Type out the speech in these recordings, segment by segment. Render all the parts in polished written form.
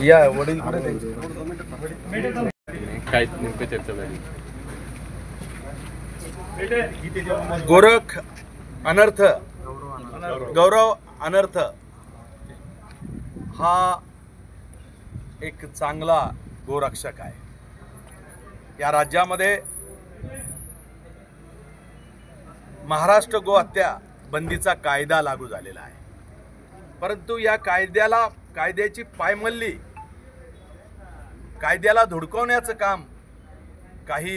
या वडील कुठे काय नेमकं चर्चा झाली? गोरख अनर्थ गौरव अनर्थ हा एक चांगला गोरक्षक आहे। या राज्यामध्ये महाराष्ट्र गो हत्या बंदीचा कायदा लागू झालेला आहे, परंतु या कायद्याची पायमल्ली, कायद्याला धुडकवण्याचं काम काही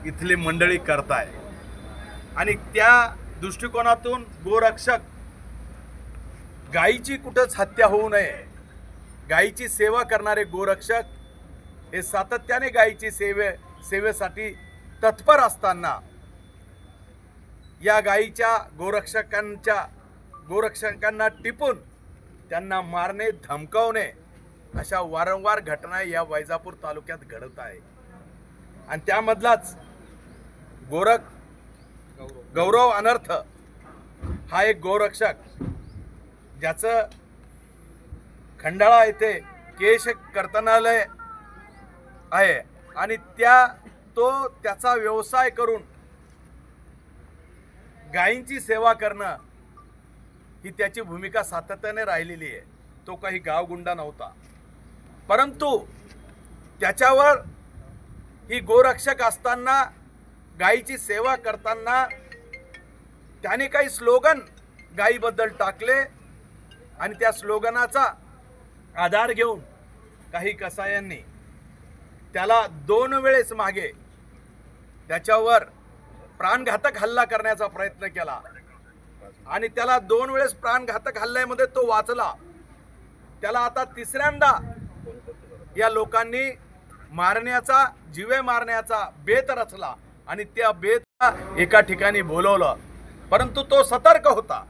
इथली मंडळी करताय आणि त्या दृष्टिकोनातून गोरक्षक गायीची कुठंच हत्या होऊ नये, गायीची सेवा करणारे गोरक्षक हे सातत्याने गायीची सेवेसाठी तत्पर असताना या गायीच्या गोरक्षकांना टिपून त्यांना मारणे, धमकावणे अशा वारंवार घटना या वैजापूर तालुक्यात घडत आहे। आणि त्यामधलाच गौरव अनर्थ हा एक गोरक्षक ज्याचं खंडाळा येथे केश कर्तनालय आहे आणि त्याचा व्यवसाय करून गायींची सेवा करणं ही त्याची भूमिका सातत्याने राहिलेली आहे। तो काही गावगुंडा नव्हता, परंतु त्याच्यावर ही गोरक्षक असताना, गायीची सेवा करताना त्याने काही स्लोगन गायीबद्दल टाकले आणि त्या स्लोगनाचा आधार घेऊन काही कसायांनी त्याला 2 वेळेस मागे त्याच्यावर प्राणघातक हल्ला करण्याचा प्रयत्न केला आणि त्याला 2 वेळेस प्राणघातक हल्ल्यामध्ये तो वाचला। त्याला आता 3ऱ्यांदा या लोकांनी मारण्याचा, जीवे मारण्याचा बेत रचला आणि त्या बेतला एका ठिकाणी बोलवलं, परंतु तो सतर्क होता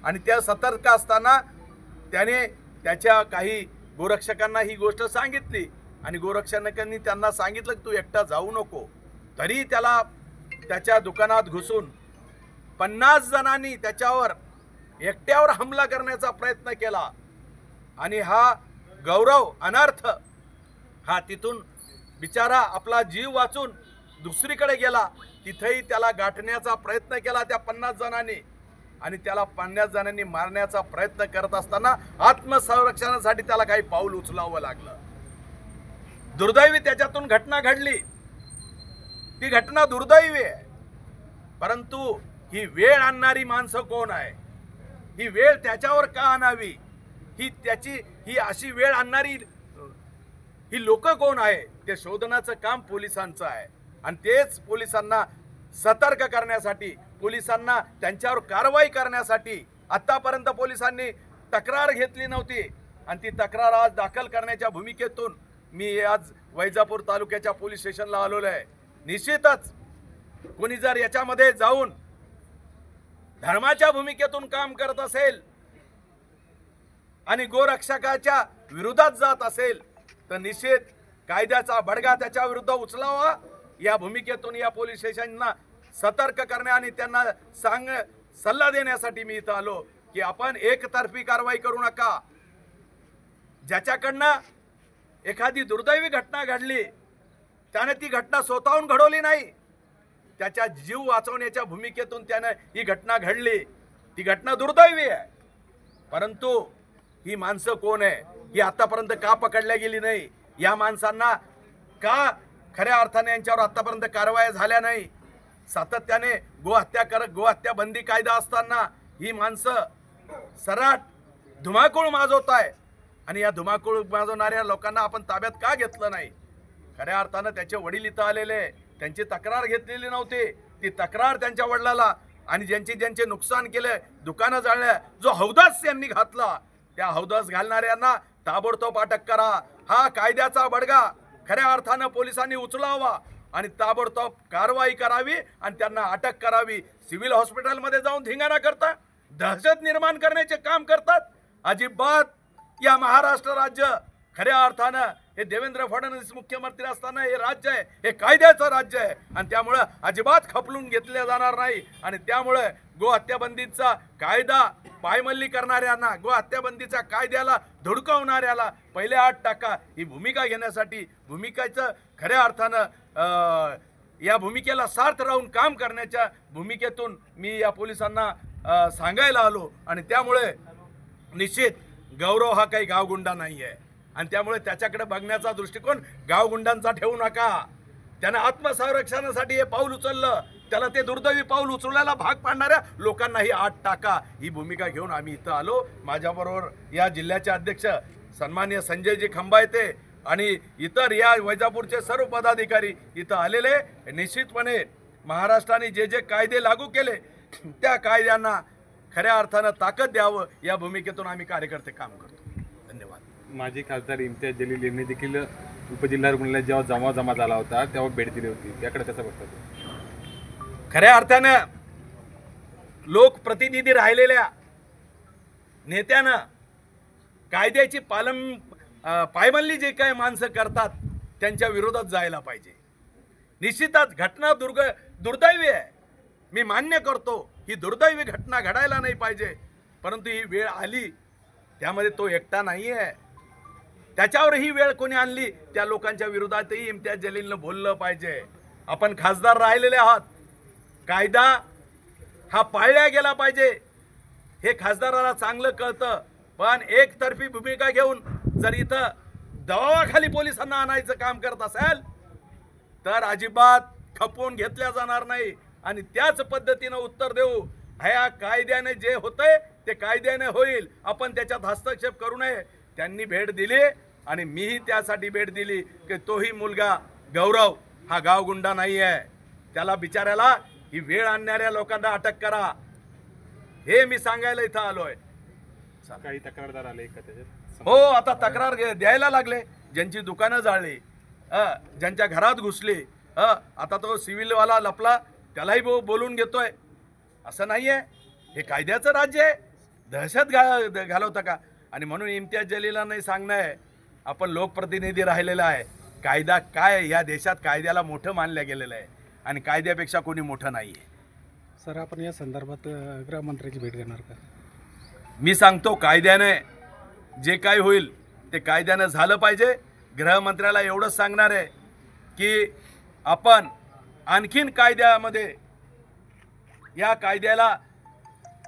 आणि त्या सतर्क असताना त्याने त्याच्या काही गोरक्षकांना ही गोष्ट सांगितली आणि गोरक्षकांनी त्यांना सांगितलं की तू एकटा जाऊ नको। तरी त्याला त्याच्या दुकानात घुसून 50 जणांनी त्याच्यावर एकट्यावर हमला करण्याचा प्रयत्न केला आणि हा गौरव अनर्थ हा तिथून बिचारा आपला जीव वाचून दुसरीकडे गेला। तिथेही त्याला गाठण्याचा प्रयत्न केला त्या 50 जणांनी आणि त्याला 50 जणांनी मारण्याचा प्रयत्न करत असताना आत्मसंरक्षणासाठी त्याला काही पाऊल उचलावं लागलं। दुर्दैवी त्याच्यातून घटना घडली, ती घटना दुर्दैवी आहे, परंतु ही वेळ आणणारी माणसं कोण आहे, ही वेळ त्याच्यावर का आणावी, ही अशी वेळ आणणारी ही लोक कोण आहे, ते शोधण्याचं काम पोलिसांचं आहे आणि तेच पोलिसांना सतर्क करण्यासाठी, पोलिसांना त्यांच्यावर कारवाई करण्यासाठी आतापर्यंत पोलिसांनी तक्रार घेतली नव्हती आणि ती तक्रार आज दाखल करण्याच्या भूमिकेतून मी आज वैजापूर तालुक्याच्या पोलीस स्टेशनला आलेलो आहे। निश्चितच कोणी जर याच्यामध्ये जाऊन धर्माच्या भूमिकेतून काम करत असेल आणि गोरक्षकाच्या विरोधात जात असेल तर निश्चित कायद्याचा बडगा त्याच्या विरुद्ध उचलावा। या भूमिकेतून या पोलीस स्टेशनना सतर्क करणे आणि त्यांना सल्ला देण्यासाठी मी इथं आलो की आपण एकतर्फी कारवाई करू नका। ज्याच्याकडनं एखादी दुर्दैवी घटना घडली त्याने ती घटना स्वतःहून घडवली नाही, त्याच्या जीव वाचवण्याच्या भूमिकेतून त्याने ही घटना घडली, ती घटना दुर्दैवी आहे, परंतु ही माणसं कोण आहे, ही आतापर्यंत का पकडल्या गेली नाही, या माणसांना का खऱ्या अर्थाने यांच्यावर आतापर्यंत कारवाई झाल्या नाही। सातत्याने गोहत्या बंदी कायदा असताना ही माणसं सराट धुमाकूळ माजवत आहे आणि या धुमाकूळ माजवणाऱ्या लोकांना आपण ताब्यात का घेतलं नाही। खऱ्या अर्थानं त्याचे वडील इथं आलेले, त्यांची तक्रार घेतलेली नव्हती, ती तक्रार त्यांच्या वडिलाला आणि ज्यांचे नुकसान केले, दुकानं जाळल्या, जो हौदास यांनी घातला त्या हौदास घालणाऱ्यांना ताबडतोब अटक करा। हा कायद्याचा बडगा खऱ्या अर्थानं पोलिसांनी उचलावा आणि ताबडतोब कारवाई करावी आणि त्यांना अटक करावी। सिव्हिल हॉस्पिटलमध्ये जाऊन धिंगाणा करतात, दहशत निर्माण करण्याचे काम करतात, अजिबात या महाराष्ट्र राज्य खऱ्या अर्थानं हे देवेंद्र फडणवीस मुख्यमंत्री असताना हे राज्य आहे, हे कायद्याचं राज्य आहे आणि त्यामुळं अजिबात खपलून घेतले जाणार नाही। आणि त्यामुळे गो हत्याबंदीचा कायदा पायमल्ली करणाऱ्यांना, गो हत्याबंदीच्या कायद्याला धुडकावणाऱ्याला पहिले 8% ही भूमिका घेण्यासाठी, भूमिकेचं खऱ्या अर्थानं या भूमिकेला सार्थ राहून काम करण्याच्या भूमिकेतून मी या पोलिसांना सांगायला आलो। आणि त्यामुळे निश्चित गौरव हा काही गावगुंडा नाही आहे आणि त्यामुळे त्याच्याकडे बघण्याचा दृष्टिकोन गावगुंडांचा ठेवू नका। त्यानं आत्मसंरक्षणासाठी हे पाऊल उचललं, त्याला ते दुर्दैवी पाऊल उचलायला भाग पाडणाऱ्या लोकांनाही 8% ही भूमिका घेऊन आम्ही इथं आलो। माझ्याबरोबर या जिल्ह्याचे अध्यक्ष सन्माननीय संजयजी खंबायते आणि इतर या वैजापूरचे सर्व पदाधिकारी इथं आलेले। निश्चितपणे महाराष्ट्राने जे जे कायदे लागू केले त्या कायद्यांना खऱ्या अर्थानं ताकद द्यावं या भूमिकेतून आम्ही कार्यकर्ते काम करतो। धन्यवाद। माजी खासदार इम्तियाज जलील यांनी देखील उपजिल्हा रुग्णालयात जेव्हा जमा झाला होता तेव्हा भेट दिली होती, त्याकडे कसं बघतात? खऱ्या अर्थानं लोकप्रतिनिधी राहिलेल्या नेत्यानं कायद्याची पायमल्ली जे काही माणसं करतात त्यांच्या विरोधात जायला पाहिजे। निश्चितच घटना दुर्दैवी आहे, मी मान्य करतो, ही दुर्दैवी घटना घडायला नाही पाहिजे, परंतु ही वेळ आली त्यामध्ये तो एकटा नाही आहे, त्याच्यावर ही वेळ कोणी आणली त्या लोकांच्या विरोधातही इम्तियाज जलीलनं बोललं पाहिजे। आपण खासदार राहिलेले आहात, कायदा हा पाळला गेला पाहिजे हे खासदाराला चांगलं कळतं, पण एकतर्फी भूमिका घेऊन जर इथं दबावाखाली पोलिसांना आणायचं काम करत असेल तर अजिबात खपवून घेतल्या जाणार नाही आणि त्याच पद्धतीनं उत्तर देऊ। ह्या कायद्याने जे होतंय ते कायद्याने होईल, आपण त्याच्यात हस्तक्षेप करू नये। त्यांनी भेट दिली आणि मीही त्यासाठी भेट दिली की तोही मुलगा गौरव हा गावगुंडा नाही आहे, त्याला बिचाऱ्याला ही वेळ आणणाऱ्या लोकांना अटक करा हे मी सांगायला इथं आलोय। काही तक्रारदार आले का त्याच्यात? हो, आता तक्रार द्यायला लागले, ज्यांची दुकानं जाळली, ज्यांच्या घरात घुसली, आता तो सिव्हिलवाला लपला त्यालाही बोलून घेतोय। असं नाही आहे, हे कायद्याचं राज्य आहे, दहशत घालवतं का? आणि म्हणून इम्तियाज जलीलला नाही सांगणं आहे, आपण लोकप्रतिनिधी राहिलेला आहे, कायदा काय या देशात कायद्याला मोठं मानलं गेलेलं आहे आणि कायद्यापेक्षा कोणी मोठं नाही आहे। सर, आपण या संदर्भात गृहमंत्र्याची भेट घेणार का? मी सांगतो, कायद्याने जे काही होईल ते कायद्यानं झालं पाहिजे। गृहमंत्र्याला एवढंच सांगणार आहे की आपण आणखीन कायद्यामध्ये या कायद्याला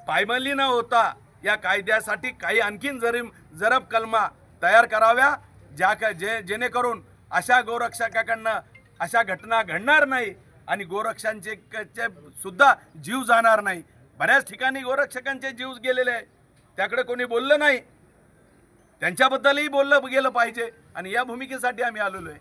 पायमल्ली न होता या कायद्यासाठी काही आणखीन जरब कलमा तयार कराव्या, जेणेकरून अशा गोरक्षकाकडनं अशा घटना घडणार नाही आणि गोरक्षकांचे सुद्धा जीव जाणार नाही। बऱ्याच ठिकाणी गोरक्षकांचे जीव गेलेले आहे, त्याकडे कोणी बोललं नाही, त्यांच्याबद्दलही बोललं गेलं पाहिजे आणि या भूमिकेसाठी आम्ही आलेलो आहे।